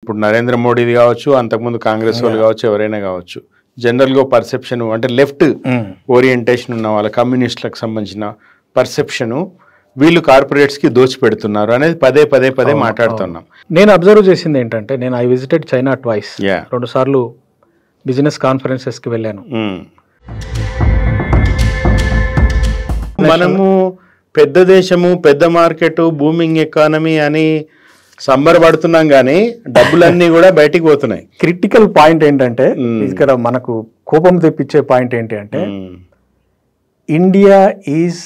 ఇప్పుడు నరేంద్ర మోడీది కావచ్చు, అంతకుముందు కాంగ్రెస్ వాళ్ళు కావచ్చు, ఎవరైనా కావచ్చు, జనరల్గా పర్సెప్షన్ అంటే లెఫ్ట్ ఓరియంటేషన్ ఉన్న వాళ్ళ కమ్యూనిస్టులకు సంబంధించిన పర్సెప్షను వీళ్ళు కార్పొరేట్స్కి దోచిపెడుతున్నారు అనేది పదే పదే పదే మాట్లాడుతున్నాం. నేను అబ్జర్వ్ చేసింది ఏంటంటే, నేను ఐ విజిటెడ్ చైనా ట్వైస్, 2 సార్లు బిజినెస్ కాన్ఫరెన్సెస్కి వెళ్ళాను. మనము పెద్ద దేశము, పెద్ద మార్కెట్, బూమింగ్ ఎకానమీ అని సంబరపడుతున్నాం కానీ డబ్బులన్నీ కూడా బయటికి పోతున్నాయి. క్రిటికల్ పాయింట్ ఏంటంటే, ఇక్కడ మనకు కోపం తెప్పించే పాయింట్ ఏంటి అంటే, ఇండియా ఈజ్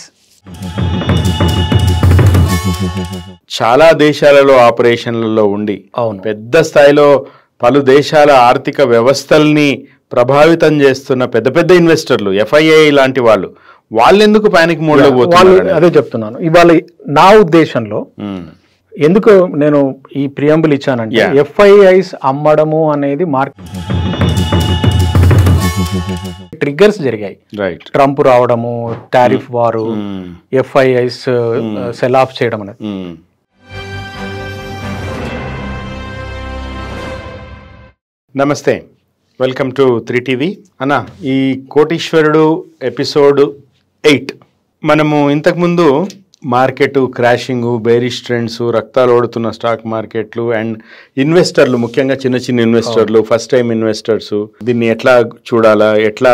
చాలా దేశాలలో ఆపరేషన్లలో ఉండి పెద్ద స్థాయిలో పలు దేశాల ఆర్థిక వ్యవస్థల్ని ప్రభావితం చేస్తున్న పెద్ద పెద్ద ఇన్వెస్టర్లు, FII లాంటి వాళ్ళు ఎందుకు పానిక్ మోడ్లో పోతున్నారు? అదే చెప్తున్నాను. ఇవాళ నా ఉద్దేశంలో ఎందుకు నేను ఈ ప్రియంబుల్ ఇచ్చానంటే, FIIs అమ్మడము అనేది మార్కెట్ ట్రిగ్గర్స్ జరిగాయి. ట్రంప్ రావడము, టారిఫ్ వారు, FIIs సెల్ ఆఫ్ చేయడం అనేది. నమస్తే, వెల్కమ్ టు 3TV. అన్న, ఈ కోటీశ్వరుడు ఎపిసోడ్ 8 మనము ఇంతకుముందు మార్కెట్ క్రాషింగ్, బేరిష్ ట్రెండ్స్, రక్తాలు ఓడుతున్న స్టాక్ మార్కెట్లు అండ్ ఇన్వెస్టర్లు, ముఖ్యంగా చిన్న చిన్న ఇన్వెస్టర్లు, ఫస్ట్ టైం ఇన్వెస్టర్స్ దీన్ని ఎట్లా చూడాలా, ఎట్లా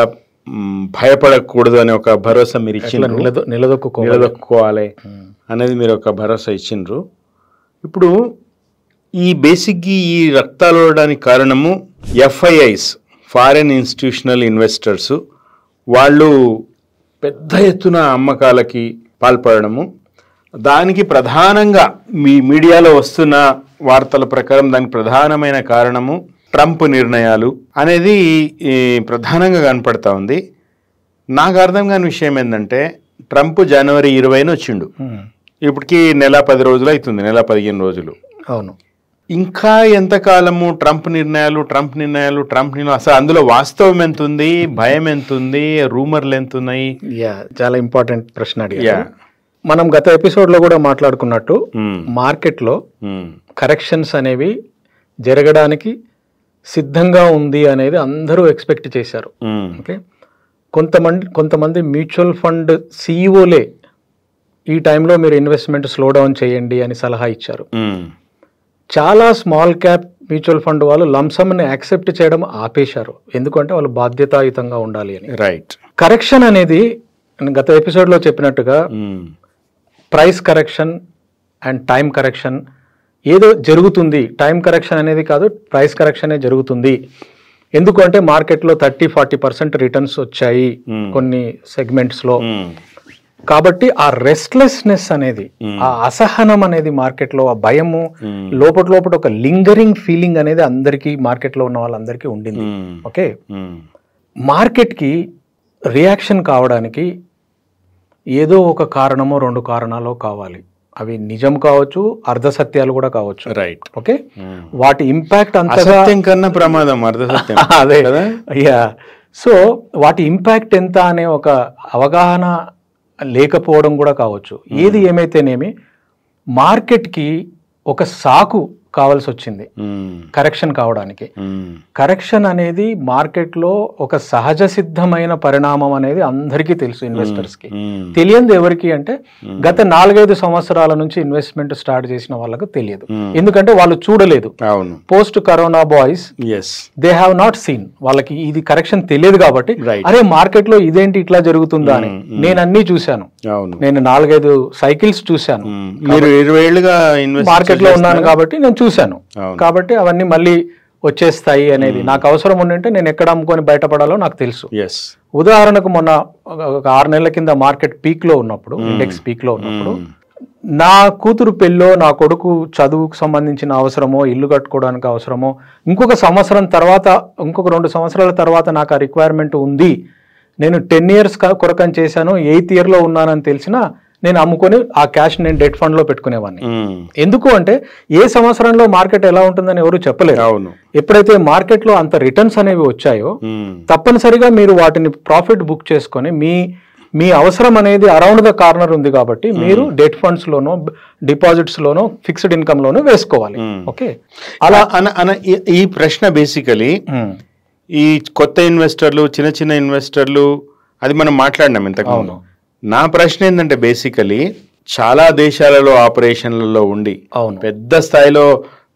భయపడకూడదు అనే ఒక భరోసా మీరు ఇచ్చిండ్రు, నిలదొక్కుకోవాలి అనేది మీరు ఒక భరోసా ఇచ్చిండ్రు. ఇప్పుడు ఈ బేసిక్గా ఈ రక్తాలు ఓడడానికి కారణము FIIs, ఫారెన్ ఇన్స్టిట్యూషనల్ ఇన్వెస్టర్స్, వాళ్ళు పెద్ద ఎత్తున అమ్మకాలకి పాల్పడము. దానికి ప్రధానంగా మీ మీడియాలో వస్తున్న వార్తల ప్రకారం దానికి ప్రధానమైన కారణము ట్రంప్ నిర్ణయాలు అనేది ప్రధానంగా కనపడతా ఉంది. నాకు అర్థం కాని విషయం ఏంటంటే, ట్రంప్ జనవరి 20న వచ్చిండు, ఇప్పటికి నెల 10 రోజులు అవుతుంది, నెల 15 రోజులు. అవును. ఇంకా ఎంతకాలము ట్రంప్ నిర్ణయాలు అసలు అందులో వాస్తవం ఎంత ఉంది, భయం ఎంత ఉంది, రూమర్లు ఎంత ఉన్నాయి? చాలా ఇంపార్టెంట్ ప్రశ్న అడిగారు. మనం గత ఎపిసోడ్ లో కూడా మాట్లాడుకున్నట్టు, మార్కెట్ లో కరెక్షన్స్ అనేవి జరగడానికి సిద్ధంగా ఉంది అనేది అందరూ ఎక్స్పెక్ట్ చేశారు. ఓకే, కొంతమంది మ్యూచువల్ ఫండ్ సిఇఓలే ఈ టైంలో మీరు ఇన్వెస్ట్మెంట్ స్లో డౌన్ చేయండి అని సలహా ఇచ్చారు. చాలా స్మాల్ క్యాప్ మ్యూచువల్ ఫండ్ వాళ్ళు లంసమ్ని యాక్సెప్ట్ చేయడం ఆపేశారు, ఎందుకంటే వాళ్ళు బాధ్యతాయుతంగా ఉండాలి అని. రైట్. కరెక్షన్ అనేది గత ఎపిసోడ్ లో చెప్పినట్టుగా price correction and time correction ఏదో జరుగుతుంది. టైం కరెక్షన్ అనేది కాదు, ప్రైస్ కరెక్షనే జరుగుతుంది. ఎందుకంటే మార్కెట్లో 30-40% రిటర్న్స్ వచ్చాయి కొన్ని సెగ్మెంట్స్లో. కాబట్టి ఆ రెస్ట్లెస్నెస్ అనేది, ఆ అసహనం అనేది మార్కెట్లో, ఆ భయము లోపల ఒక లింగరింగ్ ఫీలింగ్ అనేది అందరికీ, మార్కెట్లో ఉన్న వాళ్ళందరికీ ఉండింది. ఓకే, మార్కెట్కి రియాక్షన్ కావడానికి ఏదో ఒక కారణమో 2 కారణాలు కావాలి. అవి నిజం కావచ్చు, అర్ధసత్యాలు కూడా కావచ్చు. రైట్. ఓకే, వాటి ఇంపాక్ట్ అంతగా కన్నా ప్రమాదం అర్ధసత్యం. అదే, సో వాటి ఇంపాక్ట్ ఎంత అనే ఒక అవగాహన లేకపోవడం కూడా కావచ్చు. ఏది ఏమైతేనేమి మార్కెట్కి ఒక సాకు కావాల్సి వచ్చింది కరెక్షన్ కావడానికి. కరెక్షన్ అనేది మార్కెట్లో ఒక సహజ సిద్ధమైన పరిణామం అనేది అందరికీ తెలుసు. ఇన్వెస్టర్స్ కి తెలియదు ఎవరికి అంటే, గత 4-5 సంవత్సరాల నుంచి ఇన్వెస్ట్మెంట్ స్టార్ట్ చేసిన వాళ్ళకు తెలియదు, ఎందుకంటే వాళ్ళు చూడలేదు. Post corona boys, they have not seen, వాళ్ళకి ఇది కరెక్షన్ తెలియదు కాబట్టి, అరే మార్కెట్ లో ఇదేంటి ఇట్లా జరుగుతుందా అని. నేను అన్ని చూశాను, నేను 4-5 సైకిల్స్ చూశాను. మార్కెట్ లో ఉన్నాను కాబట్టి నేను చూశాను, కాబట్టి అవన్నీ మళ్ళీ వచ్చేస్తాయి అనేది నాకు అవసరం ఉండింటే నేను ఎక్కడ అమ్ముకొని బయటపడాలో నాకు తెలుసు. ఉదాహరణకు మొన్న ఒక 6 నెలల కింద మార్కెట్ పీక్ లో ఉన్నప్పుడు, ఇండెక్స్ పీక్ లో ఉన్నప్పుడు, నా కూతురు పెళ్ళో, నా కొడుకు చదువుకు సంబంధించిన అవసరమో, ఇల్లు కట్టుకోవడానికి అవసరమో, ఇంకొక సంవత్సరం తర్వాత, ఇంకొక 2 సంవత్సరాల తర్వాత నాకు ఆ రిక్వైర్మెంట్ ఉంది, నేను 10 years కొరకని చేశాను, 8th year లో ఉన్నానని తెలిసినా నేను అమ్ముకొని ఆ క్యాష్ నేను డెట్ ఫండ్ లో పెట్టుకునేవాడిని. ఎందుకు అంటే ఏ సంవత్సరంలో మార్కెట్ ఎలా ఉంటుందని ఎవరు చెప్పలేరు. ఎప్పుడైతే మార్కెట్ లో అంత రిటర్న్స్ అనేవి వచ్చాయో తప్పనిసరిగా మీరు వాటిని ప్రాఫిట్ బుక్ చేసుకొని మీ మీ అవసరం అనేది అరౌండ్ ద కార్నర్ ఉంది కాబట్టి మీరు డెట్ ఫండ్స్ లోనో డిపాజిట్స్ లోనో ఫిక్స్డ్ ఇన్కమ్ లోనో వేసుకోవాలి. ఓకే, అలా ఈ ప్రశ్న బేసికలీ ఈ కొత్త ఇన్వెస్టర్లు, చిన్న చిన్న ఇన్వెస్టర్లు, అది మనం మాట్లాడినాం ఇంతకు ముందు. నా ప్రశ్న ఏంటంటే బేసికలీ చాలా దేశాలలో ఆపరేషన్లలో ఉండి పెద్ద స్థాయిలో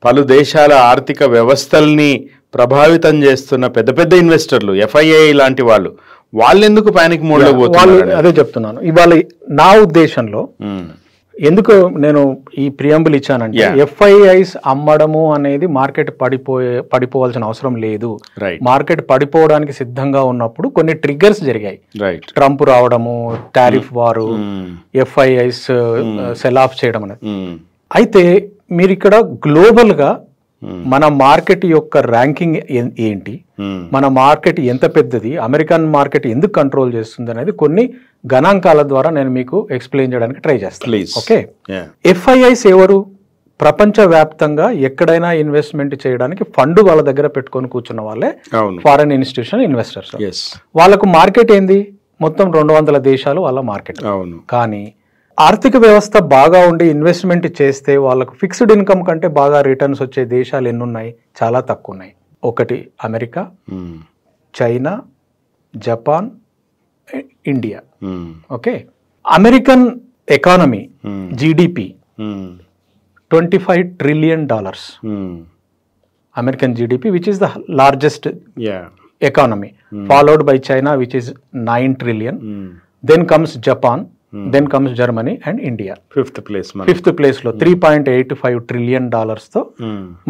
పలు దేశాల ఆర్థిక వ్యవస్థల్ని ప్రభావితం చేస్తున్న పెద్ద పెద్ద ఇన్వెస్టర్లు, ఎఫ్ఐఐ లాంటి వాళ్ళెందుకు పానిక్ మోడ్ లో పోతున్నారు? అదే చెప్తున్నాను. ఇవాళ నా ఉద్దేశంలో ఎందుకు నేను ఈ ప్రియంబుల్ ఇచ్చానంటే, ఎఫ్ఐఐస్ అమ్మడము అనేది మార్కెట్ పడిపోవాల్సిన అవసరం లేదు. మార్కెట్ పడిపోవడానికి సిద్ధంగా ఉన్నప్పుడు కొన్ని ట్రిగ్గర్స్ జరిగాయి. ట్రంప్ రావడము, టారిఫ్ వారు, ఎఫ్ఐఐస్ సెల్ ఆఫ్ చేయడం అనేది. అయితే మీరు ఇక్కడ గ్లోబల్ గా మన మార్కెట్ యొక్క ర్యాంకింగ్ ఏంటి, మన మార్కెట్ ఎంత పెద్దది, అమెరికన్ మార్కెట్ ఎందుకు కంట్రోల్ చేస్తుంది అనేది కొన్ని గణాంకాల ద్వారా నేను మీకు ఎక్స్ప్లెయిన్ చేయడానికి ట్రై చేస్తాను. ఓకే, ఎఫ్ఐఐస్ ఎవరు? ప్రపంచవ్యాప్తంగా ఎక్కడైనా ఇన్వెస్ట్మెంట్ చేయడానికి ఫండ్ వాళ్ళ దగ్గర పెట్టుకొని కూర్చున్న వాళ్ళే ఫారెన్ ఇన్స్టిట్యూషన్ ఇన్వెస్టర్స్. వాళ్ళకు మార్కెట్ ఏంది? మొత్తం 200 దేశాలు వాళ్ళ మార్కెట్. కానీ ఆర్థిక వ్యవస్థ బాగా ఉండి ఇన్వెస్ట్మెంట్ చేస్తే వాళ్ళకు ఫిక్స్డ్ ఇన్కమ్ కంటే బాగా రిటర్న్స్ వచ్చే దేశాలు ఎన్నున్నాయి? చాలా తక్కువ ఉన్నాయి. ఒకటి America, China, Japan, India. Okay, American economy GDP $25 trillion. American GDP, which is the largest economy, followed by China, which is 9 trillion. Then comes Japan. Then comes Germany and India. Fifth place లో $3.85 trillion తో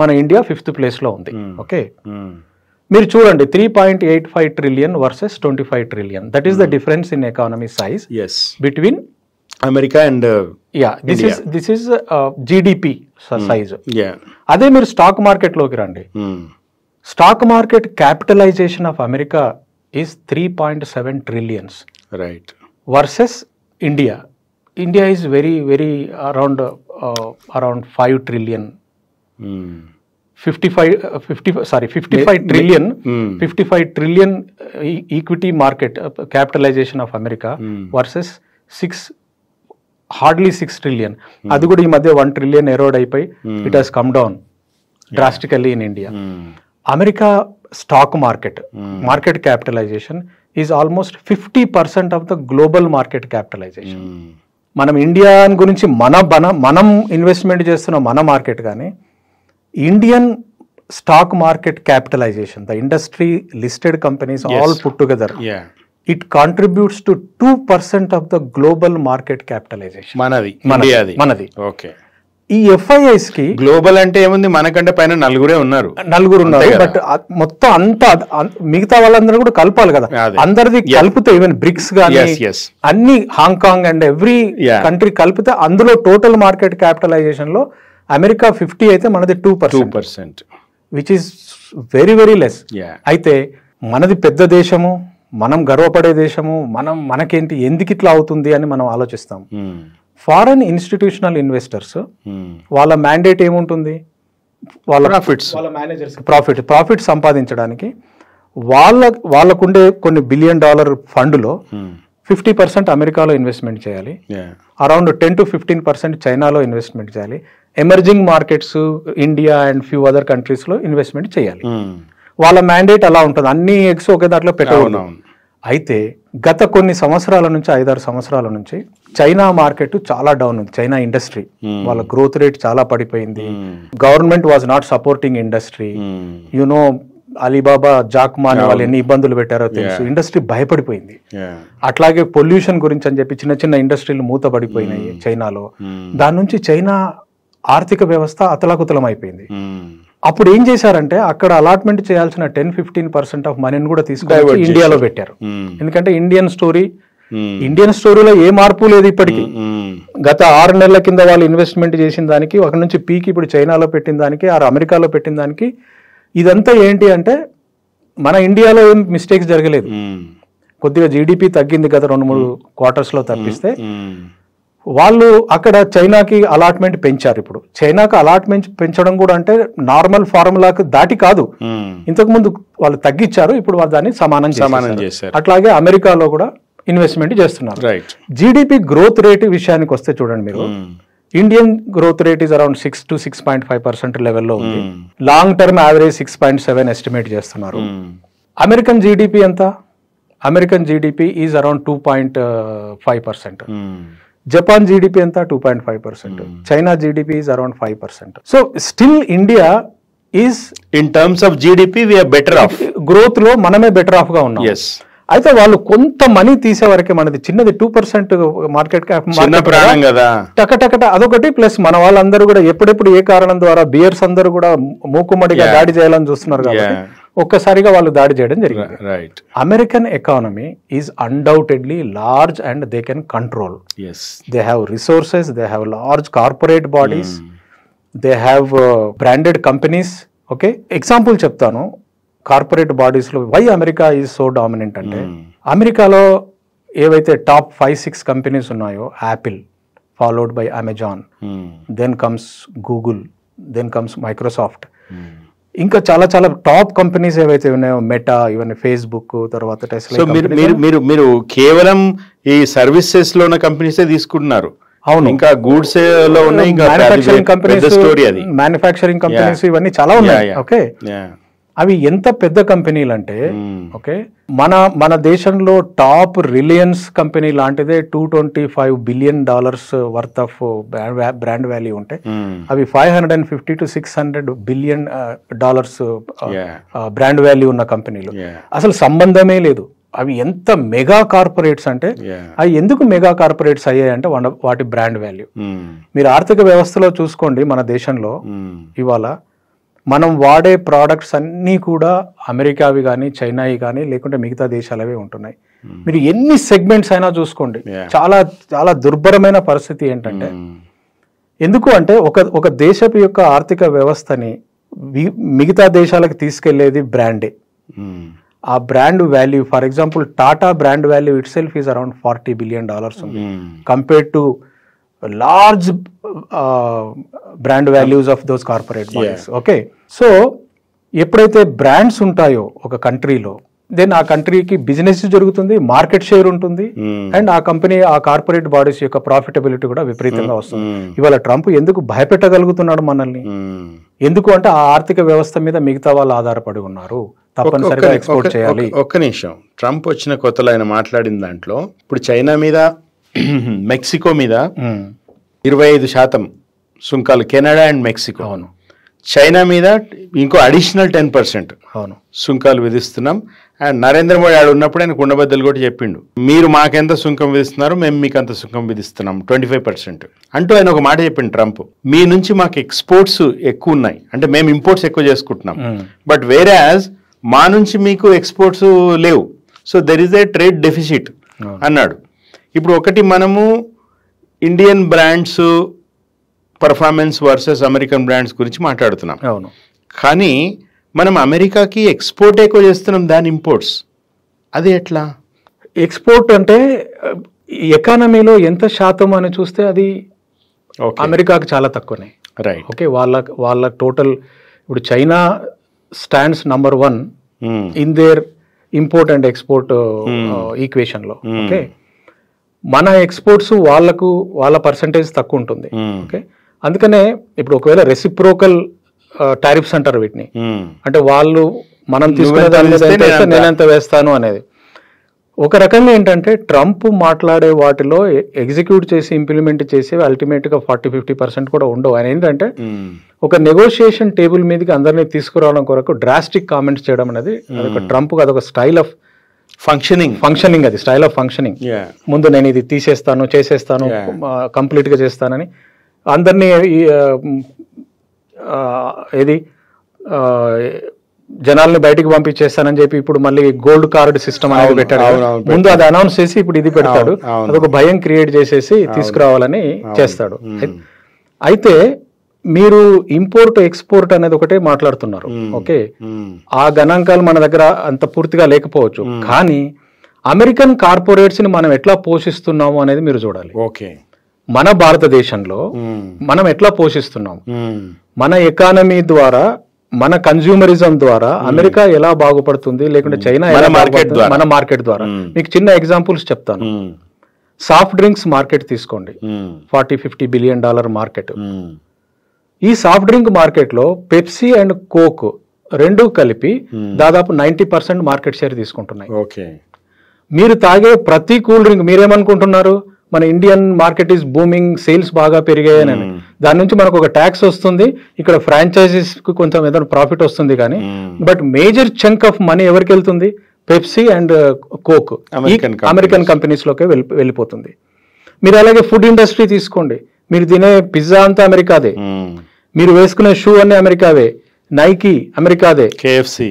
మన India 5th place లో ఉంది. Okay, మీరు చూడండి 3.85 trillion versus 25 trillion. That is the difference in economy size between America and this is GDP size. అదే మీరు stock market లోకి రండి. Stock market capitalization of America is 3.7 trillion versus India is very around 5 trillion. 55 trillion equity market capitalization of America versus hardly 6 trillion. అది కూడా ఈ మధ్య 1 trillion Erode అయిపోయి it has come down drastically in India. America stock market capitalization is almost 50% of the global market capitalization. మనం India గురించి మనం investment చేస్తున్న మన మార్కెట్ కానీ Indian stock market capitalization, the industry listed companies all put together, it contributes to 2% of the global market capitalization. మనది. Okay, ఈ FIIs కి global అంటే ఏముంది, మనకంటే పైన నలుగురు ఉన్నారు. బట్ మొత్తం అంతా మిగతా వాళ్ళందరూ కూడా కలపాలి కదా. అందరిది కలిపితే ఈవెన్ బ్రిక్స్ గానీ అన్ని హాంకాంగ్ అండ్ ఎవ్రీ కంట్రీ కలిపితే అందులో టోటల్ మార్కెట్ క్యాపిటలైజేషన్ లో అమెరికా 50 అయితే మనది 2%, విచ్ ఈస్ వెరీ లెస్. అయితే మనది పెద్ద దేశము, మనం గర్వపడే దేశము, మనకేంటి, ఎందుకు ఇట్లా అవుతుంది అని మనం ఆలోచిస్తాం. ఫారెన్ ఇన్స్టిట్యూషనల్ ఇన్వెస్టర్స్ వాళ్ళ మ్యాండేట్ ఏముంటుంది? వాళ్ళ మేనేజర్స్ ప్రాఫిట్ సంపాదించడానికి వాళ్ళకుండే కొన్ని $1 billion ఫండ్లో 50% అమెరికాలో ఇన్వెస్ట్మెంట్ చేయాలి, అరౌండ్ 10 to 15% చైనాలో ఇన్వెస్ట్మెంట్ చేయాలి, emerging markets India and few other countries లో ఇన్వెస్ట్మెంట్ చేయాలి. వాళ్ళ మ్యాండేట్ అలా ఉంటుంది, అన్ని ఎగ్స్ ఒకే దాంట్లో పెట్టకూడదు. అయితే గత కొన్ని సంవత్సరాల నుంచి 5-6 సంవత్సరాల నుంచి చైనా మార్కెట్ చాలా డౌన్ ఉంది. చైనా ఇండస్ట్రీ వాళ్ళ గ్రోత్ రేట్ చాలా పడిపోయింది. Government was not supporting industry. You know Alibaba, Jack Ma వాళ్ళు ఎన్ని ఇబ్బందులు పెట్టారో తెలుసు. ఇండస్ట్రీ భయపడిపోయింది. అట్లాగే పొల్యూషన్ గురించి అని చెప్పి చిన్న చిన్న ఇండస్ట్రీలు మూతపడిపోయినాయి చైనాలో. దాని నుంచి చైనా ఆర్థిక వ్యవస్థ అతలాకుతలం అయిపోయింది. అప్పుడు ఏం చేశారంటే అక్కడ అలాట్మెంట్ చేయాల్సిన 10-15% ఆఫ్ మనీని కూడా తీసుకొని ఇండియాలో పెట్టారు. ఎందుకంటే ఇండియన్ స్టోరీలో ఏ మార్పు లేదు ఇప్పటికీ. గత 6 నెలల కింద వాళ్ళు ఇన్వెస్ట్మెంట్ చేసిన దానికి, అక్కడ నుంచి పీక్ ఇప్పుడు చైనాలో పెట్టిన దానికి, అమెరికాలో పెట్టిన దానికి, ఇదంతా ఏంటి అంటే మన ఇండియాలో ఏం మిస్టేక్స్ జరగలేదు. కొద్దిగా జీడిపి తగ్గింది గత 2-3 క్వార్టర్స్ లో తప్పిస్తే. వాళ్ళు అక్కడ చైనాకి అలాట్మెంట్ పెంచారు. ఇప్పుడు చైనాకి అలాట్మెంట్ పెంచడం కూడా అంటే నార్మల్ ఫార్ములాకి దాటి కాదు. ఇంతకు ముందు వాళ్ళు తగ్గించారు, ఇప్పుడు వాళ్ళు దాన్ని సమానం చేశారు. అట్లాగే అమెరికాలో కూడా ఇన్వెస్ట్మెంట్ చేస్తున్నారు. రైట్. జీడిపి గ్రోత్ రేట్ విషయానికి వస్తే చూడండి మీరు, Indian growth rate is around 6 to 6.5% లెవెల్లో ఉంది. లాంగ్ టర్మ్ యావరేజ్ 6.7 ఎస్టిమేట్ చేస్తున్నారు. అమెరికన్ జీడిపి ఎంత? American GDP is around 2.5%. Japan GDP ఎంత? 2.5%. China GDP is around 5%. So still India is in terms of GDP we are better off. Growth లో మనమే better of గా ఉన్నాం. అయితే వాళ్ళు కొంత మనీ తీసే వరకే మనది చిన్నది 2% మార్కెట్ క్యాప్ టకటకట అదొకటి. ప్లస్ మన వాళ్ళందరూ కూడా ఎప్పుడెప్పుడు ఏ కారణం ద్వారా బియర్స్ అందరూ కూడా మూకుమ్మడిగా దాడి చేయాలని చూస్తున్నారు కాబట్టి ఒక్కసారిగా వాళ్ళు దాడి చేయడం జరిగింది. American economy is undoubtedly large and they can control. They have resources, they have large corporate bodies, they have branded companies. Okay, example చెప్తాను. కార్పొరేట్ బాడీస్ లో why America is so dominant అంటే, అమెరికాలో ఏవైతే టాప్ 5-6 కంపెనీస్ ఉన్నాయో, Apple followed by Amazon, then comes Google, then comes Microsoft, ఇంకా చాలా చాలా top companies ఏవైతే ఉన్నాయో, మెటా, ఇవన్నీ ఫేస్బుక్, తర్వాత టెస్లా. మీరు కేవలం ఈ సర్వీసెస్ లో ఉన్న కంపెనీసే తీసుకుంటున్నారు. అవును, ఇంకా గూడ్స్ లో ఉన్నాయి, ఇంకా మ్యానుఫ్యాక్చరింగ్ కంపెనీస్, మ్యానుఫ్యాక్చరింగ్ కంపెనీస్ ఇవన్నీ చాలా ఉన్నాయి. ఓకే, అవి ఎంత పెద్ద కంపెనీలు అంటే, ఓకే, మన దేశంలో టాప్ రిలయన్స్ కంపెనీ లాంటిదే $225 billion worth of brand value ఉంటే, అవి $550 to $600 billion బ్రాండ్ వాల్యూ ఉన్న కంపెనీలు. అసలు సంబంధమే లేదు. అవి ఎంత మెగా కార్పొరేట్స్ అంటే, అవి ఎందుకు మెగా కార్పొరేట్స్ అయ్యాయి అంటే వాటి బ్రాండ్ వాల్యూ. మీరు ఆర్థిక వ్యవస్థలో చూసుకోండి, మన దేశంలో ఇవాళ మనం వాడే ప్రోడక్ట్స్ అన్నీ కూడా అమెరికావి కానీ, చైనావి కానీ, లేకుంటే మిగతా దేశాలవే ఉంటున్నాయి. మీరు ఎన్ని సెగ్మెంట్స్ అయినా చూసుకోండి, చాలా చాలా దుర్భరమైన పరిస్థితి ఏంటంటే, ఎందుకు అంటే ఒక దేశపు యొక్క ఆర్థిక వ్యవస్థని మిగతా దేశాలకు తీసుకెళ్లేది బ్రాండే. ఆ brand value, for example Tata brand value it self is around $40 billion ఉంది, compared to large brand values of those corporate bodies. Okay, so ఎప్పుడైతే బ్రాండ్స్ ఉంటాయో ఒక కంట్రీలో, దెన్ ఆ కంట్రీకి బిజినెస్ జరుగుతుంది, మార్కెట్ షేర్ ఉంటుంది, అండ్ ఆ కంపెనీ, ఆ కార్పొరేట్ బాడీస్ యొక్క ప్రాఫిటబిలిటీ కూడా విపరీతంగా వస్తుంది. ఇవాళ ట్రంప్ ఎందుకు భయపెట్టగలుగుతున్నాడు మనల్ని? ఎందుకు అంటే ఆ ఆర్థిక వ్యవస్థ మీద మిగతా వాళ్ళు ఆధారపడి ఉన్నారు, తప్పనిసరిగా ఎక్స్పోర్ట్ చేయాలి. ఒక్క నిమిషం, ట్రంప్ వచ్చిన కొత్తలో ఆయన మాట్లాడిన దాంట్లో ఇప్పుడు చైనా మీద, మెక్సికో మీద 25% సుంకాలు, కెనడా అండ్ మెక్సికో. అవును, చైనా మీద ఇంకో అడిషనల్ 10% అవును సుంకాలు విధిస్తున్నాం. అండ్ నరేంద్ర మోడీ ఆడు ఉన్నప్పుడు ఆయన కుండబద్దలు కూడా చెప్పిండు, మీరు మాకెంత సుంకం విధిస్తున్నారు, మేము మీకు అంత సుంకం విధిస్తున్నాం 25% అంటూ ఆయన ఒక మాట చెప్పిండు ట్రంప్. మీ నుంచి మాకు ఎక్స్పోర్ట్స్ ఎక్కువ ఉన్నాయి, అంటే మేము ఇంపోర్ట్స్ ఎక్కువ చేసుకుంటున్నాం, బట్ వేరే యాజ్ మా నుంచి మీకు ఎక్స్పోర్ట్స్ లేవు, so there is a trade deficit అన్నాడు. ఇప్పుడు ఒకటి, మనము Indian brands performance versus American brands గురించి మాట్లాడుతున్నాం. అవును, కానీ మనం అమెరికాకి ఎక్స్పోర్ట్ ఎక్కువ చేస్తున్నాం దాని ఇంపోర్ట్స్, అది ఎట్లా? ఎక్స్పోర్ట్ అంటే ఎకానమీలో ఎంత శాతం అని చూస్తే అది అమెరికాకి చాలా తక్కువనే. రైట్. ఓకే, వాళ్ళ టోటల్ ఇప్పుడు China stands number 1 in there import and export equation లో. ఓకే, మన ఎక్స్పోర్ట్స్ వాళ్ళ పర్సంటేజ్ తక్కువ ఉంటుంది. ఓకే, అందుకనే ఇప్పుడు ఒకవేళ రెసిప్రోకల్ టారిఫ్స్ అంటారు వీటిని, అంటే వాళ్ళు మనం తీసుకునే దాని మీద నేనెంత వేస్తాను అనేది. ఒక రకంగా ఏంటంటే ట్రంప్ మాట్లాడే వాటిలో ఎగ్జిక్యూట్ చేసి ఇంప్లిమెంట్ చేసి అల్టిమేట్ గా 40-50% కూడా ఉండవు. ఆయన ఏంటంటే ఒక నెగోషియేషన్ టేబుల్ మీదకి అందరినీ తీసుకురావడం కొరకు డ్రాస్టిక్ కామెంట్స్ చేయడం అనేది అదొక ట్రంప్ అదొక స్టైల్ ఆఫ్ ఫంక్షనింగ్, అది స్టైల్ ఆఫ్ ఫంక్షనింగ్. ముందు నేను ఇది తీసేస్తాను, చేసేస్తాను, కంప్లీట్ గా చేస్తానని అందరినీ ఏది జనాల్ని బయటికి పంపించేస్తానని చెప్పి ఇప్పుడు మళ్ళీ గోల్డ్ కార్డ్ సిస్టమ్ అనేది పెట్టాడు. ముందు అది అనౌన్స్ చేసి ఇప్పుడు ఇది పెడతాడు, అదొక భయం క్రియేట్ చేసేసి తీసుకురావాలని చేస్తాడు. అయితే మీరు ఇంపోర్ట్ ఎక్స్పోర్ట్ అనేది ఒకటే మాట్లాడుతున్నారు. ఓకే, ఆ గణాంకాలు మన దగ్గర అంత పూర్తిగా లేకపోవచ్చు, కానీ అమెరికన్ కార్పొరేట్స్ ని మనం ఎట్లా పోషిస్తున్నాము అనేది మీరు చూడాలి. ఓకే, మన భారతదేశంలో మనం ఎట్లా పోషిస్తున్నాం, మన ఎకానమీ ద్వారా మన కన్జ్యూమరిజం ద్వారా అమెరికా ఎలా బాగుపడుతుంది, లేకుంటే చైనా ఎలా బాగుపడుతుంది మన మార్కెట్ ద్వారా. మీకు చిన్న ఎగ్జాంపుల్స్ చెప్తాను. సాఫ్ట్ డ్రింక్స్ మార్కెట్ తీసుకోండి, $40-50 బిలియన్ మార్కెట్. ఈ సాఫ్ట్ డ్రింక్ మార్కెట్ లో పెప్సీ అండ్ కోక్ రెండు కలిపి దాదాపు 90% మార్కెట్ షేర్ తీసుకుంటున్నాయి. మీరు తాగే ప్రతి కూల్ డ్రింక్ మీరేమనుకుంటున్నారు, మన Indian market is booming, sales బాగా పెరిగాయని. దాని నుంచి మనకు ఒక ట్యాక్స్ వస్తుంది, ఇక్కడ ఫ్రాంచైజీస్ కు కొంచెం ఏదైనా ప్రాఫిట్ వస్తుంది, కానీ but major chunk of money ఎవరికి వెళ్తుంది, Pepsi and coke American companies లోకి వెళ్ళిపోతుంది. మీరు అలాగే ఫుడ్ ఇండస్ట్రీ తీసుకోండి, మీరు తినే పిజ్జా అంతా అమెరికాదే, మీరు వేసుకునే షూ అన్ని అమెరికావే, నైకీ అమెరికాదే, కేఎఫ్సి,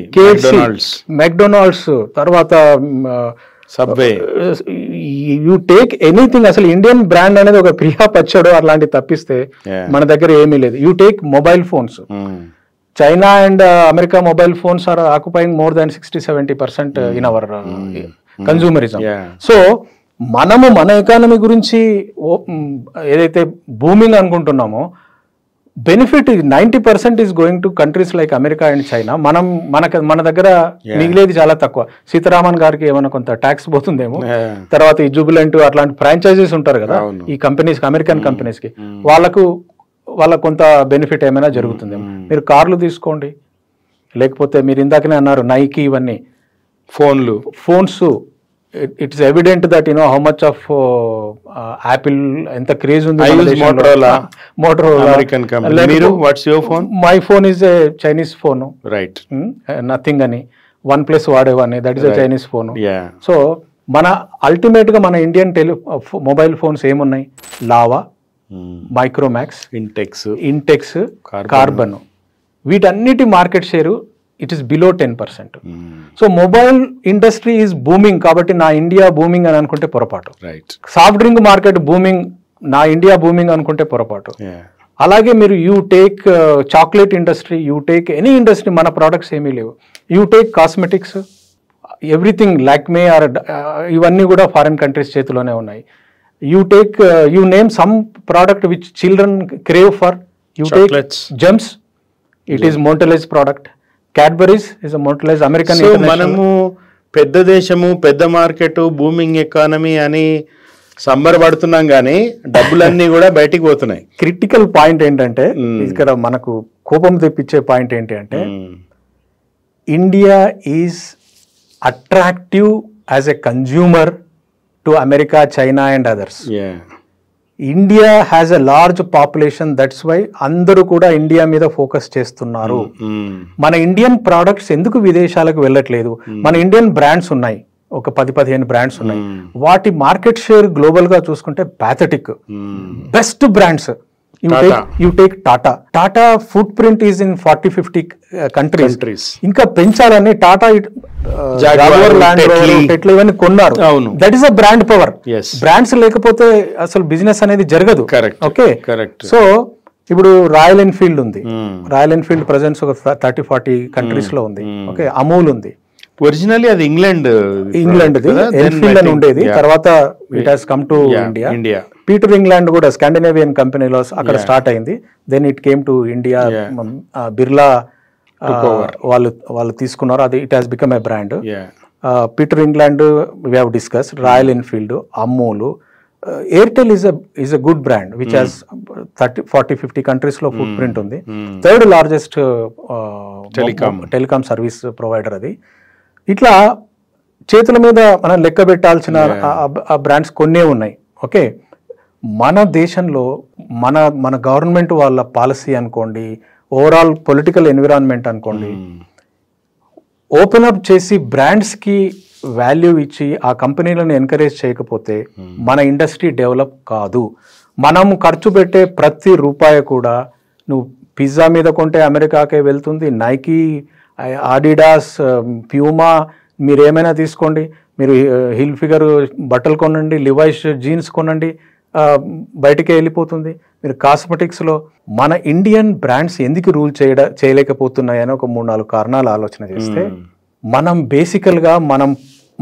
మెక్డొనాల్డ్స్, తర్వాత సబ్వే. యూ టేక్ ఎనీథింగ్, అసలు ఇండియన్ బ్రాండ్ అనేది ఒక ప్రియా పచ్చడు అలాంటి తప్పిస్తే మన దగ్గర ఏమీ లేదు. You take mobile phones, China and America mobile phones are occupying more than 60-70% in our consumerism. So మనము మన ఎకానమీ గురించి ఏదైతే బూమింగ్ అనుకుంటున్నామో, benefit 90% is going to countries like America and China. మన దగ్గర మిగిలేది చాలా తక్కువ. సీతారామన్ గారికి ఏమైనా కొంత ట్యాక్స్ పోతుందేమో, తర్వాత ఈ జూబిలెంట్ అట్లాంటి ఫ్రాంచైజీస్ ఉంటారు కదా ఈ కంపెనీస్, అమెరికన్ కంపెనీస్ కి, వాళ్ళకు కొంత బెనిఫిట్ ఏమైనా జరుగుతుందేమో. మీరు కార్లు తీసుకోండి, లేకపోతే మీరు ఇందాకనే అన్నారు నైకీ, ఇవన్నీ phones. It's evident that you know how much of Apple ఎంత క్రేజ్ ఉంది. My phone is a Chinese phone, right, nothing అని OnePlus వాడేవాడిని, that is a Chinese phone. So మన అల్టిమేట్ గా మన ఇండియన్ మొబైల్ ఫోన్స్ ఏమున్నాయి, లావా, మైక్రోమాక్స్, ఇంటెక్స్, కార్బన్, వీటన్నిటి market share it is below 10%. So mobile industry is booming, కాబట్టి నా ఇండియా బూమింగ్ అని అనుకుంటే పొరపాటు. సాఫ్ట్ డ్రింక్ మార్కెట్ బూమింగ్, నా ఇండియా బూమింగ్ అనుకుంటే పొరపాటు. అలాగే మీరు you take chocolate industry, you take any industry, మన ప్రోడక్ట్స్ ఏమీ లేవు. You take cosmetics, everything, Lakme or ఇవన్నీ కూడా ఫారిన్ కంట్రీస్ చేతిలోనే ఉన్నాయి. You take you name some product which children crave for, you take Gems, it is Mondelez product. Cadbury's is Mondelez American. మనము పెద్ద దేశము, పెద్ద మార్కెట్, బూమింగ్ ఎకానమీ అని సంబరపడుతున్నాం, కానీ డబ్బులన్నీ కూడా బయటికి పోతున్నాయి. క్రిటికల్ పాయింట్ ఏంటంటే, ఇక్కడ మనకు కోపం తెప్పించే పాయింట్ ఏంటి అంటే, India is attractive as a consumer to America, China and others. India has a large population, that's why అందరూ కూడా ఇండియా మీద ఫోకస్ చేస్తున్నారు. మన ఇండియన్ ప్రోడక్ట్స్ ఎందుకు విదేశాలకు వెళ్ళట్లేదు? మన ఇండియన్ బ్రాండ్స్ ఉన్నాయి, ఒక 10-15 బ్రాండ్స్ ఉన్నాయి, వాటి మార్కెట్ షేర్ గ్లోబల్ గా చూసుకుంటే pathetic. Best brands you take Tata foot print is in 40-50 countries. ఇంకా పెంచాలని టాటా టెస్లా ఇవన్నీ కొన్నారు. That is a brand power. Brands లేకపోతే అసలు బిజినెస్ అనేది జరగదు. ఓకే, సో ఇప్పుడు రాయల్ ఎన్ఫీల్డ్ ఉంది, రాయల్ ఎన్ఫీల్డ్ ప్రెజెన్స్ ఒక 30-40 కంట్రీస్ లో ఉంది. ఓకే, అమూల్ ఉంది. ఒరిజినల్లీ అది ఇంగ్లాండ్ ఎన్ఫీల్డ్ అని ఉండేది, తర్వాత it has come to India. Peter England కూడా స్కాండినేవియన్ కంపెనీలో అక్కడ స్టార్ట్ అయింది, then it came to India. Birla వాళ్ళు తీసుకున్నారు, అది it has become a brand. Peter England we have discuss, Royal Enfield, Amul, Airtel is a good brand which has 30-40-50 countries లో footprint ఉంది. Third largest telecom service provider అది. ఇట్లా చేతుల మీద మనం లెక్క పెట్టాల్సిన ఆ బ్రాండ్స్ కొన్నే ఉన్నాయి. ఓకే, మన దేశంలో మన గవర్నమెంట్ వాళ్ళ పాలసీ అనుకోండి, ఓవరాల్ పొలిటికల్ ఎన్విరాన్మెంట్ అనుకోండి, ఓపెన్ అప్ చేసి బ్రాండ్స్ కి వాల్యూ ఇచ్చి ఆ కంపెనీలను ఎంకరేజ్ చేయకపోతే మన ఇండస్ట్రీ డెవలప్ కాదు. మనం ఖర్చు పెట్టే ప్రతి రూపాయి కూడా, నువ్వు పిజ్జా మీద కొంటే అమెరికాకే వెళ్తుంది, నైకీ, ఆడిడాస్, ప్యూమా, మీరు ఏమైనా తీసుకోండి, మీరు హిల్ ఫిగర్ బట్టలు కొనండి, లివైస్ జీన్స్ కొనండి, బయటికే వెళ్ళిపోతుంది. మీరు కాస్మెటిక్స్లో మన ఇండియన్ బ్రాండ్స్ ఎందుకు రూల్ చేయలేకపోతున్నాయని ఒక 3-4 కారణాలు ఆలోచన చేస్తే, మనం బేసికల్గా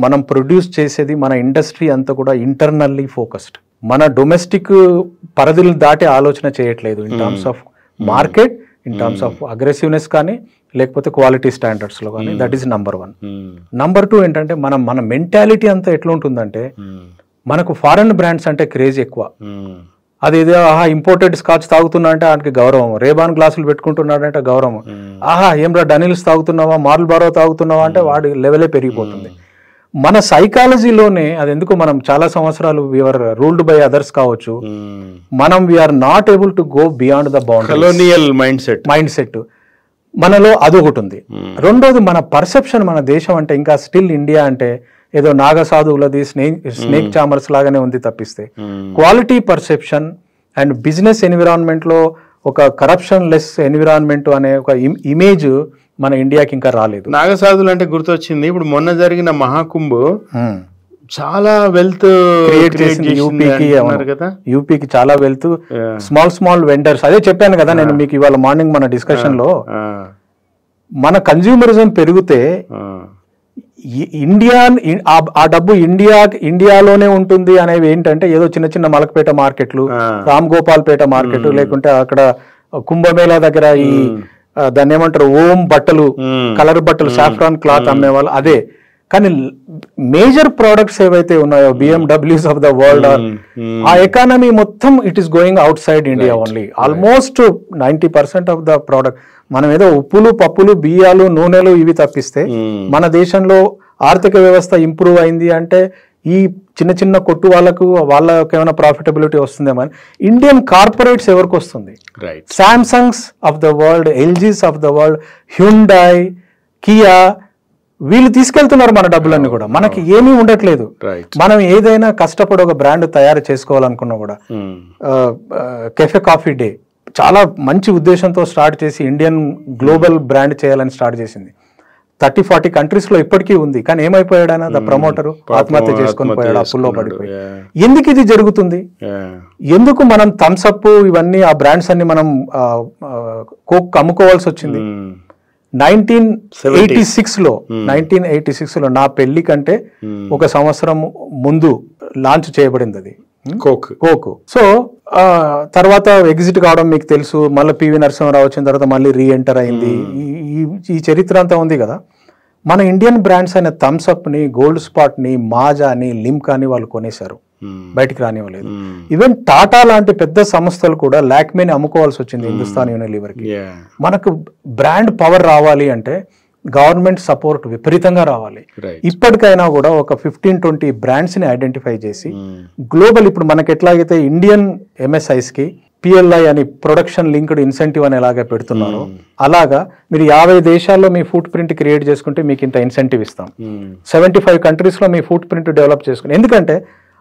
మనం ప్రొడ్యూస్ చేసేది, మన ఇండస్ట్రీ అంతా కూడా ఇంటర్నల్లీ ఫోకస్డ్. మన డొమెస్టిక్ పరిధులు దాటి ఆలోచన చేయట్లేదు in terms of market, in terms of aggressiveness కానీ లేకపోతే క్వాలిటీ స్టాండర్డ్స్లో కానీ. That is number 1. నంబర్ 2 ఏంటంటే మన మెంటాలిటీ అంతా ఎట్లా ఉంటుందంటే మనకు ఫారెన్ బ్రాండ్స్ అంటే క్రేజ్ ఎక్కువ. అదేదో ఆహా ఇంపోర్టెడ్ స్కాచ్ తాగుతున్నా అంటే ఆయనకి గౌరవం, రేబాన్ గ్లాసులు పెట్టుకుంటున్నాడంటే గౌరవం, ఆహా ఏమ్రా డనిల్స్ తాగుతున్నావా, మార్ల్ బారో తాగుతున్నావా అంటే వాడి లెవెలే పెరిగిపోతుంది. మన సైకాలజీలోనే అది ఎందుకు మనం చాలా సంవత్సరాలు వీఆర్ రూల్డ్ బై అదర్స్ కావచ్చు, మనం we are not able to go beyond the boundary. Colonial mind set మనలో అదొకటి ఉంది. రెండోది మన పర్సెప్షన్, మన దేశం అంటే ఇంకా స్టిల్ ఇండియా అంటే ఏదో నాగసాధువులది స్నేక్ చామర్స్ లాగానే ఉంది తప్పిస్తే quality perception and business environment లో ఒక కరప్షన్ లెస్ ఎన్విరాన్మెంట్ అనే ఒక ఇమేజ్ మన ఇండియాకి ఇంకా రాలేదు. నాగసాధులు అంటే గుర్తొచ్చింది, ఇప్పుడు మొన్న జరిగిన మహాకుంభ్ చాలా వెల్త్ క్రియేట్ చేసింది యూపీకి చాలా వెల్త్. స్మాల్ వెండర్స్, అదే చెప్పాను కదా నేను మీకు ఇవాళ మార్నింగ్ మన డిస్కషన్ లో, మన కన్జ్యూమరిజం పెరిగితే ఇండియా ఆ డబ్బు ఇండియాలోనే ఉంటుంది అనేవి ఏంటంటే ఏదో చిన్న మలకపేట మార్కెట్లు, రామ్ గోపాల్పేట మార్కెట్, లేకుంటే అక్కడ కుంభమేళా దగ్గర ఈ దాన్ని ఏమంటారు ఓం బట్టలు, కలర్ బట్టలు, సాఫ్రాన్ క్లాత్ అమ్మేవాళ్ళు అదే. కానీ మేజర్ ప్రోడక్ట్స్ ఏవైతే ఉన్నాయో బిఎండబ్ల్యూస్ ఆఫ్ ద వరల్డ్, ఆ ఎకానమీ మొత్తం it is going out side India only. Almost 90% of the product మనం ఏదో ఉప్పులు, పప్పులు, బియ్యాలు, నూనెలు ఇవి తప్పిస్తే మన దేశంలో ఆర్థిక వ్యవస్థ ఇంప్రూవ్ అయింది అంటే ఈ చిన్న కొట్టు వాళ్ళకి ఏమైనా ప్రాఫిటబిలిటీ వస్తుందేమో. ఇండియన్ కార్పొరేట్స్ ఎవరికి వస్తుంది? Samsungs of the world, LGs of the world, Hyundai, Kia, వీళ్ళు తీసుకెళ్తున్నారు మన డబ్బులన్నీ కూడా. మనకి ఏమీ ఉండట్లేదు. మనం ఏదైనా కష్టపడి ఒక బ్రాండ్ తయారు చేసుకోవాలనుకున్నా కూడా, కెఫే కాఫీ డే చాలా మంచి ఉద్దేశంతో స్టార్ట్ చేసి ఇండియన్ గ్లోబల్ బ్రాండ్ చేయాలని స్టార్ట్ చేసింది. 30-40 కంట్రీస్ లో ఇప్పటికీ ఉంది. కానీ ఏమైపోయాడు ఆయన, ద ప్రమోటర్ ఆత్మహత్య చేసుకొని పోయాడు, అప్పుల్లో పడిపోయి. ఎందుకు ఇది జరుగుతుంది? ఎందుకు మనం థమ్స్అప్ ఇవన్నీ ఆ బ్రాండ్స్ అన్ని మనం కోక్ అమ్ముకోవాల్సి వచ్చింది? 1986 లో నా పెళ్లి కంటే ఒక సంవత్సరం ముందు లాంచ్ చేయబడింది అది కోక్. సో తర్వాత ఎగ్జిట్ కావడం మీకు తెలుసు. మళ్ళీ పివి నరసింహారావు వచ్చిన తర్వాత మళ్ళీ రీఎంటర్ అయింది. ఈ చరిత్ర అంతా ఉంది కదా. మన ఇండియన్ బ్రాండ్స్ అయిన థమ్స్అప్ ని, గోల్డ్ స్పాట్ ని, మాజాని, లిమ్కాని వాళ్ళు కొనేశారు, బయటికి రానివ్వలేదు. ఈవెన్ టాటా లాంటి పెద్ద సంస్థలు కూడా లాక్మేని అమ్ముకోవాల్సి వచ్చింది హిందుస్థాన్ యూనిలీవర్ కి. మనకు బ్రాండ్ పవర్ రావాలి అంటే గవర్నమెంట్ సపోర్ట్ విపరీతంగా రావాలి. ఇప్పటికైనా కూడా ఒక 15-20 బ్రాండ్స్ ని ఐడెంటిఫై చేసి గ్లోబల్, ఇప్పుడు మనకి ఎట్లాగైతే ఇండియన్ ఎంఎస్ఐస్ కి పిఎల్ఐ అని ప్రొడక్షన్ లింక్డ్ ఇన్సెంటివ్ అని ఎలాగా పెడుతున్నారు, అలాగా మీరు 50 దేశాల్లో మీ ఫుట్ ప్రింట్ క్రియేట్ చేసుకుంటే మీకు ఇంత ఇన్సెంటివ్ ఇస్తాం. 75 కంట్రీస్ లో మీ ఫుట్ ప్రింట్ డెవలప్ చేసుకుని, ఎందుకంటే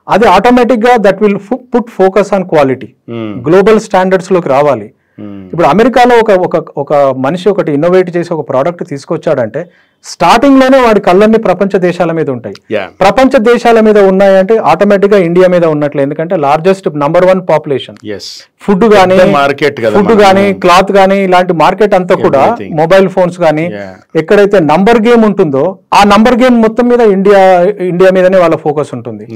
అది ఆటోమేటిక్ గా that will put focus on quality, global standards లోకి రావాలి. ఇప్పుడు అమెరికాలో ఒక మనిషి ఒకటి ఇన్నోవేట్ చేసి ఒక ప్రోడక్ట్ తీసుకొచ్చాడంటే స్టార్టింగ్ లోనే వాడి కళ్ళన్ని ప్రపంచ దేశాల మీద ఉంటాయి. ప్రపంచ దేశాల మీద ఉన్నాయంటే ఆటోమేటిక్ గా ఇండియా మీద ఉన్నట్లే, ఎందుకంటే లార్జెస్ట్ నంబర్ 1 పాపులేషన్. ఫుడ్ గానీ క్లాత్ గానీ ఇలాంటి మార్కెట్ అంతా కూడా, మొబైల్ ఫోన్స్ గానీ ఎక్కడైతే నంబర్ గేమ్ ఉంటుందో ఆ నంబర్ గేమ్ మొత్తం మీద ఇండియా మీదనే వాళ్ళ ఫోకస్ ఉంటుంది.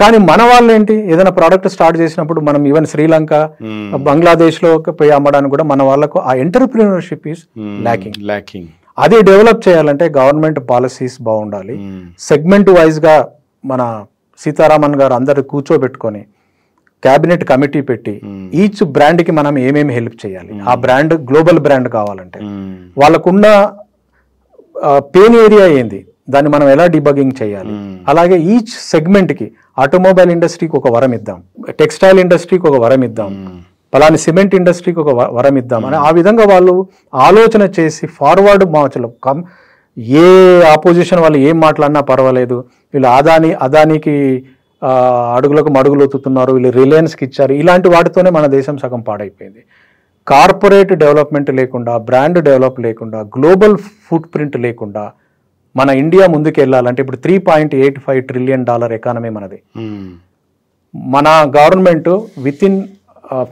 కానీ మన వాళ్ళు ఏంటి, ఏదైనా ప్రోడక్ట్ స్టార్ట్ చేసినప్పుడు మనం ఈవెన్ శ్రీలంక, బంగ్లాదేశ్ లో పోయి అమ్మడానికి కూడా మన వాళ్ళకు ఆ ఎంటర్‌ప్రెన్యూర్‌షిప్ ఈస్ లాకింగ్. అది డెవలప్ చేయాలంటే గవర్నమెంట్ పాలసీస్ బాగుండాలి. సెగ్మెంట్ వైజ్ గా మన సీతారామన్ గారు అందరు కూర్చోబెట్టుకొని క్యాబినెట్ కమిటీ పెట్టి ఈచ్ బ్రాండ్ కి మనం ఏమేమి హెల్ప్ చేయాలి, ఆ బ్రాండ్ గ్లోబల్ బ్రాండ్ కావాలంటే వాళ్ళకున్న పెయిన్ ఏరియా ఏంది, దాన్ని మనం ఎలా డిబగింగ్ చేయాలి. అలాగే ఈచ్ సెగ్మెంట్ కి, ఆటోమొబైల్ ఇండస్ట్రీకి ఒక వరం ఇద్దాం, టెక్స్టైల్ ఇండస్ట్రీకి ఒక వరం ఇద్దాం, పలాని సిమెంట్ ఇండస్ట్రీకి ఒక వరం ఇద్దాం అని ఆ విధంగా వాళ్ళు ఆలోచన చేసి ఫార్వర్డ్ మార్చలు. ఏ ఆపోజిషన్ వాళ్ళు ఏం మాట్లాడినా పర్వాలేదు, వీళ్ళు అదానికి అడుగులకు మడుగులు ఒత్తుతున్నారు, వీళ్ళు రిలయన్స్కి ఇచ్చారు, ఇలాంటి వాటితోనే మన దేశం సగం పాడైపోయింది. కార్పొరేట్ డెవలప్మెంట్ లేకుండా, బ్రాండ్ డెవలప్ లేకుండా, గ్లోబల్ ఫుట్ ప్రింట్ లేకుండా మన ఇండియా ముందుకు వెళ్ళాలంటే ఇప్పుడు $3.85 ట్రిలియన్ ఎకానమీ మనది. మన government with in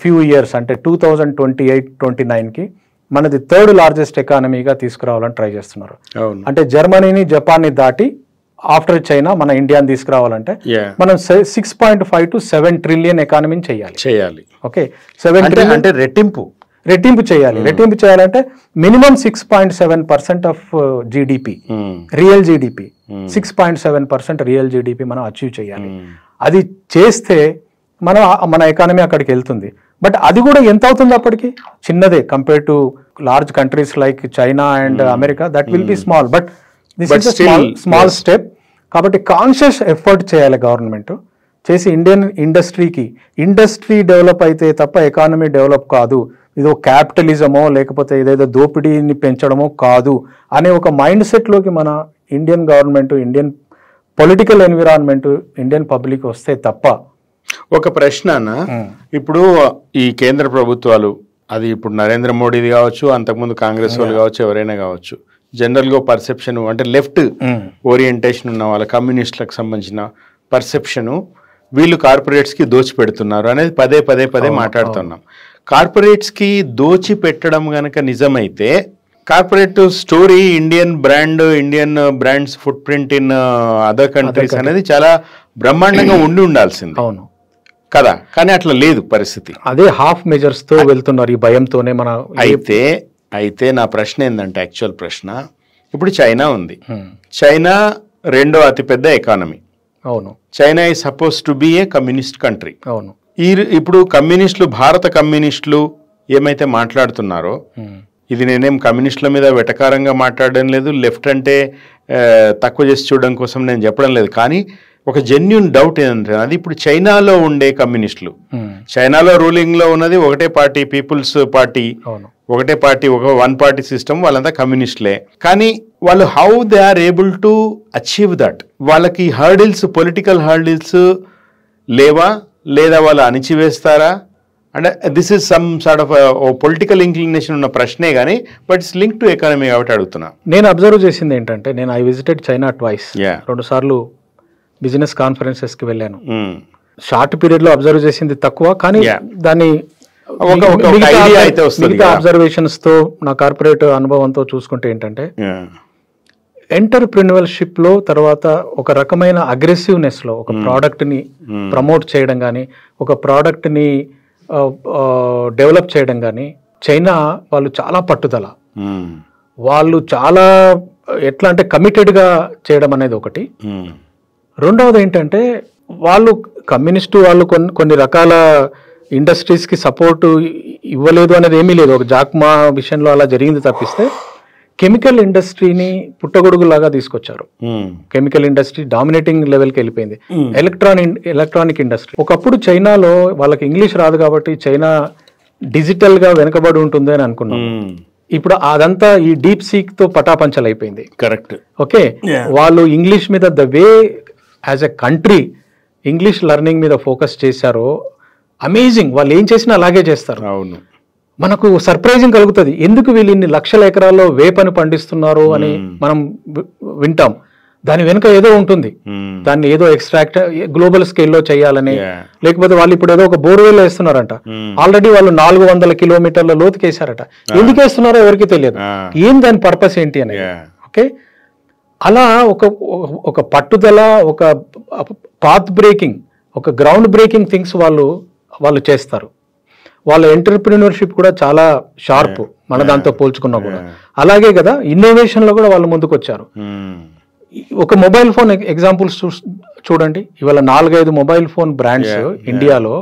few years అంటే 2028-29కి మనది 3rd లార్జెస్ట్ ఎకానమీగా తీసుకురావాలని ట్రై చేస్తున్నారు. అంటే జర్మనీని, జపాన్ని దాటి ఆఫ్టర్ చైనా మన ఇండియాని తీసుకురావాలంటే మనం 6.5 to 7 ట్రిలియన్ ఎకానమీని చేయాలి. ఓకే, 7 అంటే రెట్టింపు చేయాలి. రెట్టింపు చేయాలంటే minimum 6.7% of GDP, real GDP 6.7% real GDP మనం అచీవ్ చేయాలి. అది చేస్తే మన ఎకానమీ అక్కడికి వెళ్తుంది. బట్ అది కూడా ఎంత అవుతుంది అప్పటికి? చిన్నదే compare to large countries like China and America. That will be small, but this is small step. కాబట్టి కాన్షియస్ ఎఫర్ట్ చేయాలి గవర్నమెంట్ చేసి ఇండియన్ ఇండస్ట్రీ డెవలప్ అయితే తప్ప ఎకానమీ డెవలప్ కాదు. ఇదో క్యాపిటలిజమో లేకపోతే ఇదేదో దోపిడీని పెంచడమో కాదు అనే ఒక మైండ్ సెట్లోకి మన Indian government, Indian political environment, Indian public వస్తే తప్ప. ఒక ప్రశ్న, ఇప్పుడు ఈ కేంద్ర ప్రభుత్వాలు, అది ఇప్పుడు నరేంద్ర మోడీది కావచ్చు, అంతకుముందు కాంగ్రెస్ వాళ్ళు కావచ్చు, ఎవరైనా కావచ్చు, జనరల్గా పర్సెప్షన్ అంటే లెఫ్ట్ ఓరియంటేషన్ ఉన్న వాళ్ళ కమ్యూనిస్టులకు సంబంధించిన పర్సెప్షను వీళ్ళు కార్పొరేట్స్కి దోచి పెడుతున్నారు అనేది పదే మాట్లాడుతున్నాం. కార్పొరేట్స్కి దోచి పెట్టడం కనుక నిజమైతే corporate story Indian brands foot print in other countries అనేది చాలా బ్రహ్మాండంగా ఉండాల్సింది. అవును కదా, కానీ అట్లా లేదు పరిస్థితి. అదే హాఫ్ మెజర్స్ తో వెళ్తున్నారు ఈ భయంతోనే. మన అయితే నా ప్రశ్న ఏంటంటే, యాక్చువల్ ప్రశ్న, ఇప్పుడు చైనా ఉంది. చైనా రెండో అతిపెద్ద ఎకానమీ. అవును. China is suppose to be A communist country. అవును. ఇప్పుడు కమ్యూనిస్టులు, భారత కమ్యూనిస్టులు ఏమైతే మాట్లాడుతున్నారో, ఇది నేనేం కమ్యూనిస్టుల మీద వెటకారంగా మాట్లాడడం లేదు, లెఫ్ట్ అంటే తక్కువ చేసి చూడడం కోసం నేను చెప్పడం లేదు. కానీ ఒక జెన్యున్ డౌట్ ఏంటంటే, అది ఇప్పుడు చైనాలో ఉండే కమ్యూనిస్టులు, చైనాలో రూలింగ్ లో ఉన్నది ఒకటే పార్టీ, పీపుల్స్ పార్టీ, ఒకటే పార్టీ, వన్ పార్టీ సిస్టమ్, వాళ్ళంతా కమ్యూనిస్టులే. కానీ వాళ్ళు how they are able to achieve that? వాళ్ళకి హర్డిల్స్, పొలిటికల్ హర్డిల్స్ లేవా, లేదా వాళ్ళు అణిచివేస్తారా? అంటే this is some sort of political inclination ఉన్న ప్రశ్నే కానీ, but it's link to economy కాబట్టి అడుగుతున్నా. నేను అబ్జర్వ్ చేసింది ఏంటంటే, నేను ఐ విజిటెడ్ చైనా ట్వైస్, 2 సార్లు బిజినెస్ కాన్ఫరెన్సెస్ కి వెళ్ళాను. షార్ట్ పీరియడ్ లో అబ్జర్వ్ చేసింది తక్కువ, కానీ దాన్ని మిగతా అబ్జర్వేషన్స్ తో, నా కార్పొరేట్ అనుభవంతో చూసుకుంటే ఏంటంటే, ఎంటర్ప్రెన్యూర్షిప్ లో తర్వాత ఒక రకమైన అగ్రెసివ్నెస్ లో ఒక ప్రోడక్ట్ ని ప్రమోట్ చేయడం కానీ, ఒక ప్రోడక్ట్ ని డెవలప్ చేయడం కానీ, చైనా వాళ్ళు చాలా పట్టుదల, వాళ్ళు చాలా ఎట్లా అంటే కమిటెడ్ గా చేయడం అనేది ఒకటి. రెండవది ఏంటంటే, వాళ్ళు కమ్యూనిస్టు వాళ్ళు కొన్ని రకాల ఇండస్ట్రీస్ కి సపోర్ట్ ఇవ్వలేదు అనేది ఏమీ లేదు. ఒక జాక్మా విషయంలో అలా జరిగింది తప్పిస్తే, కెమికల్ ఇండస్ట్రీని పుట్టగొడుగులాగా తీసుకొచ్చారు. కెమికల్ ఇండస్ట్రీ డామినేటింగ్ లెవెల్కి వెళ్ళిపోయింది. ఎలక్ట్రానిక్ ఇండస్ట్రీ, ఒకప్పుడు చైనాలో వాళ్ళకి ఇంగ్లీష్ రాదు కాబట్టి చైనా డిజిటల్ గా వెనుకబడి ఉంటుంది అని అనుకున్నాం. ఇప్పుడు అదంతా ఈ డీప్ సీక్ తో పటాపంచలు అయిపోయింది. కరెక్ట్. ఓకే, వాళ్ళు ఇంగ్లీష్ మీద the way as a country English learning మీద ఫోకస్ చేశారో అమేజింగ్. వాళ్ళు ఏం చేసినా అలాగే చేస్తారు. అవును, మనకు సర్ప్రైజింగ్ కలుగుతుంది. ఎందుకు వీళ్ళు ఇన్ని లక్షల ఎకరాల్లో వేపని పండిస్తున్నారు అని మనం వింటాం. దాని వెనుక ఏదో ఉంటుంది. దాన్ని ఏదో ఎక్స్ట్రాక్ట్ గ్లోబల్ స్కేల్లో చేయాలని, లేకపోతే వాళ్ళు ఇప్పుడు ఏదో ఒక బోర్వెల్ వేస్తున్నారంట. ఆల్రెడీ వాళ్ళు 400 కిలోమీటర్ల లోతుకి వేసారట. ఎందుకు వేస్తున్నారో ఎవరికి తెలియదు. ఏం దాని పర్పస్ ఏంటి అనేది. ఓకే, అలా ఒక పట్టుదల, ఒక పాత్ బ్రేకింగ్, ఒక గ్రౌండ్ బ్రేకింగ్ థింగ్స్ వాళ్ళు చేస్తారు. వాళ్ళ ఎంటర్ప్రెన్యూర్షిప్ కూడా చాలా షార్ప్ మన దాంతో పోల్చుకున్నా కూడా. అలాగే కదా ఇన్నోవేషన్ లో కూడా వాళ్ళు ముందుకు వచ్చారు. ఒక మొబైల్ ఫోన్ ఎగ్జాంపుల్స్ చూడండి. ఇవాళ 4-5 మొబైల్ ఫోన్ బ్రాండ్స్ ఇండియాలో,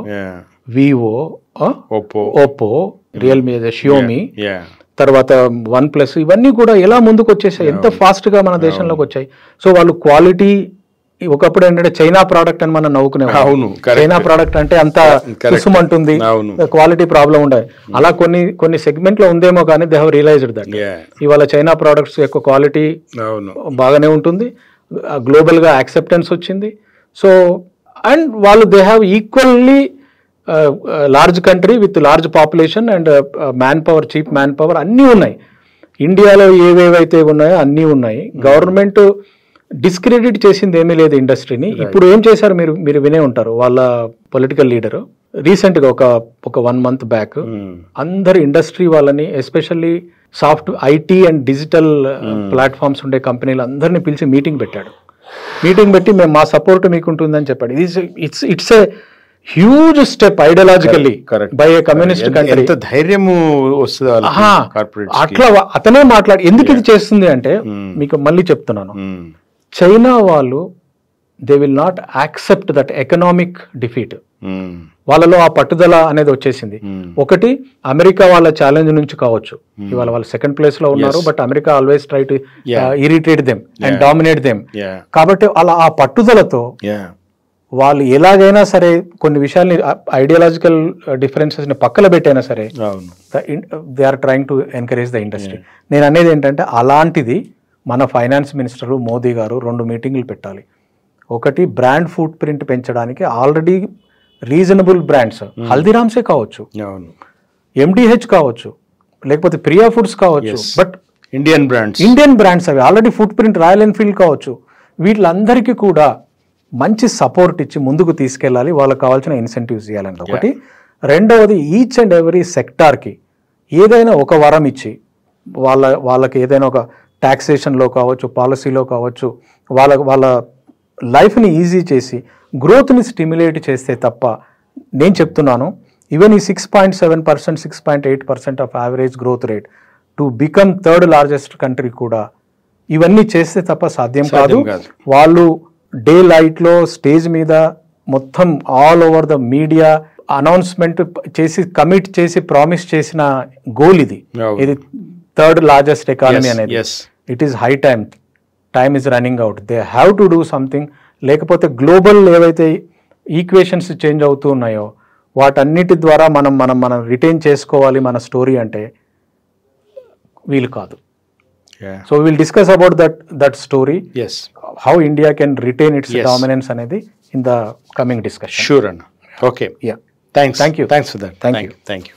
వివో, ఓప్పో, రియల్మీ, షియోమి, తర్వాత OnePlus, ఇవన్నీ కూడా ఎలా ముందుకు వచ్చేసాయి, ఎంత ఫాస్ట్ గా మన దేశంలోకి వచ్చాయి. సో వాళ్ళు క్వాలిటీ, ఒకప్పుడు ఏంటంటే చైనా ప్రోడక్ట్ అని మనం నవ్వుకునేవాళ్ళం. చైనా ప్రోడక్ట్ అంటే అంత కుసుమంటుంది, క్వాలిటీ ప్రాబ్లం ఉండదు. అలా కొన్ని సెగ్మెంట్ లో ఉందేమో కానీ దే హావ్ రియలైజ్డ్ దట్ ఇవాళ చైనా ప్రోడక్ట్స్ యొక్క క్వాలిటీ బాగానే ఉంటుంది, గ్లోబల్ గా యాక్సెప్టెన్స్ వచ్చింది. సో అండ్ వాళ్ళు they have equally large country with large population and man power, cheap man power అన్నీ ఉన్నాయి. ఇండియాలో ఏవేవైతే ఉన్నాయో అన్నీ ఉన్నాయి. గవర్నమెంట్ డిస్క్రెడిట్ చేసింది ఏమీ లేదు ఇండస్ట్రీని. ఇప్పుడు ఏం చేశారు మీరు వినే ఉంటారు. వాళ్ళ పొలిటికల్ లీడర్ రీసెంట్ గా ఒక 1 month బ్యాక్ అందరు ఇండస్ట్రీ వాళ్ళని, especially soft IT and digital platforms ఉండే కంపెనీలు అందరినీ పిలిచి మీటింగ్ పెట్టాడు. మీటింగ్ పెట్టి మేము మా సపోర్ట్ మీకు ఉంటుందని చెప్పాడు. Huge step ideologically Correct. By a communist country. ఎంత ధైర్యము వస్తుంది కార్పొరేట్. అట్లా అతనే ఎందుకు ఇది చేస్తుంది అంటే మీకు మళ్ళీ చెప్తున్నాను, చైనా వాళ్ళు they will not accept that economic defeat. వాళ్ళలో ఆ పట్టుదల అనేది వచ్చేసింది. ఒకటి అమెరికా వాళ్ళ ఛాలెంజ్ నుంచి కావచ్చు, ఇవాళ వాళ్ళు సెకండ్ ప్లేస్ లో ఉన్నారు, but America always try to irritate them and dominate them. కాబట్టి అలా ఆ పట్టుదలతో వాళ్ళు ఎలాగైనా సరే కొన్ని విషయాల్ని ఐడియాలజికల్ డిఫరెన్సెస్ ని పక్కన పెట్టైనా సరే they are trying to encourage the industry. నేను అనేది ఏంటంటే అలాంటిది మన ఫైనాన్స్ మినిస్టర్ మోదీ గారు 2 మీటింగ్లు పెట్టాలి. ఒకటి బ్రాండ్ ఫుట్ ప్రింట్ పెంచడానికి ఆల్రెడీ రీజనబుల్ బ్రాండ్స్ హల్దీరామ్సే కావచ్చు, ఎండిహెచ్ కావచ్చు, లేకపోతే ప్రియా ఫుడ్స్ కావచ్చు, బట్ ఇండియన్ బ్రాండ్స్ అవి already foot print, royal Enfield కావచ్చు, వీళ్ళందరికీ కూడా మంచి సపోర్ట్ ఇచ్చి ముందుకు తీసుకెళ్ళాలి. వాళ్ళకి కావాల్సిన ఇన్సెంటివ్స్ ఇవ్వాలంటే ఒకటి. రెండవది ఈచ్ అండ్ ఎవ్రీ సెక్టార్కి ఏదైనా ఒక వరం ఇచ్చి వాళ్ళకి ఏదైనా ఒక ట్యాక్సేషన్లో కావచ్చు, పాలసీలో కావచ్చు, వాళ్ళ లైఫ్ని ఈజీ చేసి గ్రోత్ని స్టిమ్యులేట్ చేస్తే తప్ప, నేను చెప్తున్నాను ఈవెన్ ఈ 6.7%, 6.8% of average growth rate to become 3rd largest country కూడా ఇవన్నీ చేస్తే తప్ప సాధ్యం కాదు. వాళ్ళు డే లైట్లో స్టేజ్ మీద మొత్తం all over the media announcement చేసి కమిట్ చేసి ప్రామిస్ చేసిన గోల్ ఇది 3rd లార్జెస్ట్ ఎకానమీ అనేది. It is high time is running out. They have to do something. లేకపోతే గ్లోబల్ ఏవైతే ఈక్వేషన్స్ చేంజ్ అవుతూ ఉన్నాయో వాటన్నిటి ద్వారా మనం రిటైన్ చేసుకోవాలి మన స్టోరీ అంటే వీలు కాదు. So will discuss about that story, how India can retain its dominance అనేది in the coming discussion. Sure అన్న. Okay, thank you. Thanks for that. Thank you.